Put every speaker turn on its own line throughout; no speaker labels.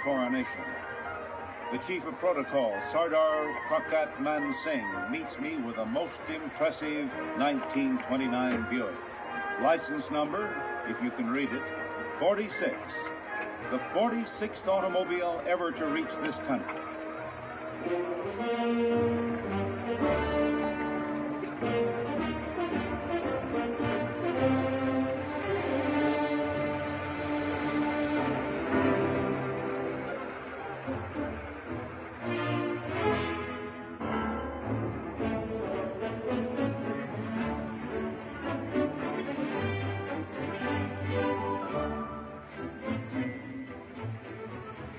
coronation. The Chief of Protocol, Sardar Prakat Man Singh, meets me with a most impressive 1929 Buick. License number, if you can read it, 46. The 46th automobile ever to reach this country.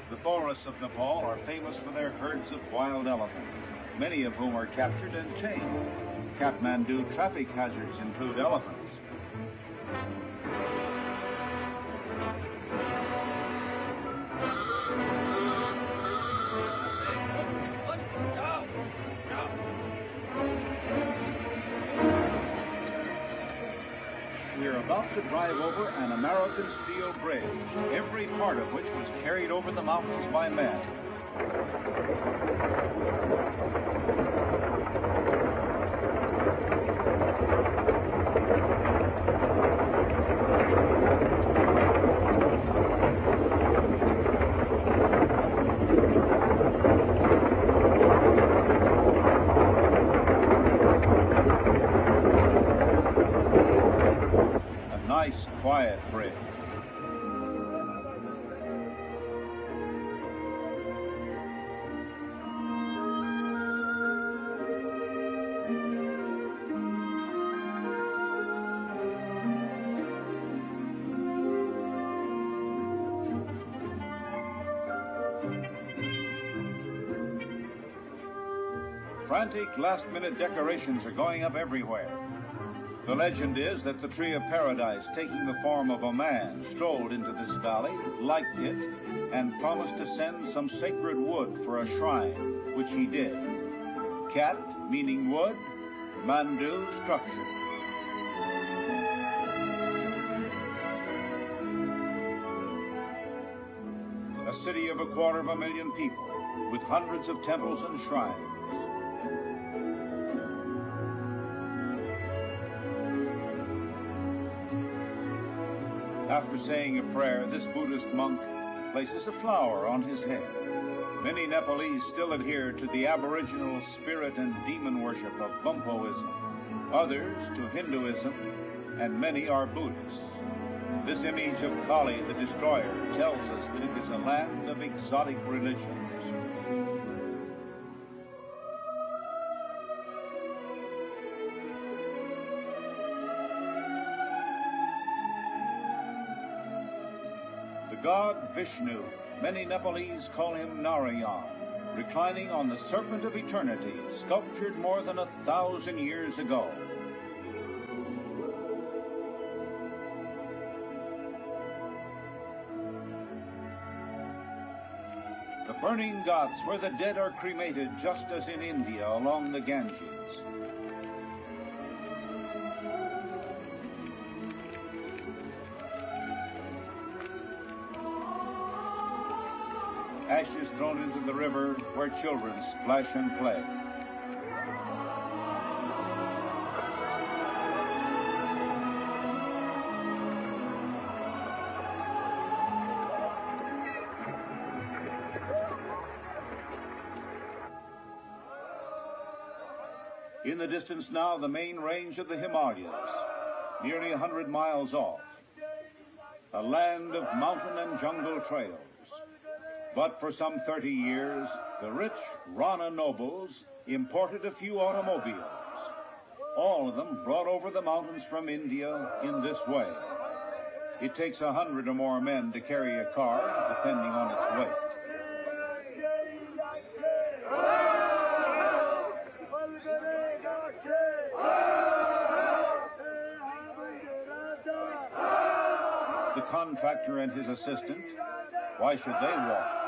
The forests of Nepal are famous for their herds of wild elephant, many of whom are captured and tamed. Kathmandu traffic hazards include elephants. We're about to drive over an American steel bridge, every part of which was carried over the mountains by men. Nice, quiet bridge. Frantic last-minute decorations are going up everywhere. The legend is that the tree of paradise, taking the form of a man, strolled into this valley, liked it, and promised to send some sacred wood for a shrine, which he did. Kat, meaning wood, Mandu, structure. A city of 250,000 people, with hundreds of temples and shrines. After saying a prayer, this Buddhist monk places a flower on his head. Many Nepalese still adhere to the aboriginal spirit and demon worship of Bumpoism, others to Hinduism, and many are Buddhists. This image of Kali, the destroyer, tells us that it is a land of exotic religions. God Vishnu, many Nepalese call him Narayan, reclining on the serpent of eternity, sculptured more than 1,000 years ago. The burning ghats, where the dead are cremated, just as in India along the Ganges. Ashes thrown into the river where children splash and play. In the distance now, the main range of the Himalayas, nearly 100 miles off. A land of mountain and jungle trails. But for some 30 years, the rich Rana nobles imported a few automobiles, all of them brought over the mountains from India in this way. It takes 100 or more men to carry a car, depending on its weight. The contractor and his assistant, why should they walk?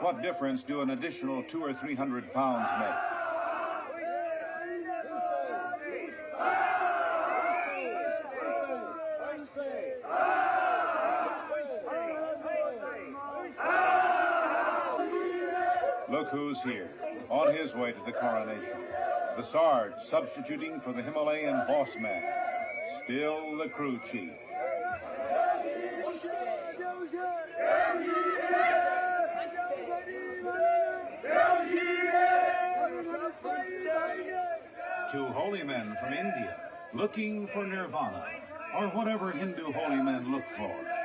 What difference do an additional 200 or 300 pounds make? Look who's here, on his way to the coronation. The Sarge substituting for the Himalayan horseman, still the crew chief. Two holy men from India, looking for nirvana, or whatever Hindu holy men look for.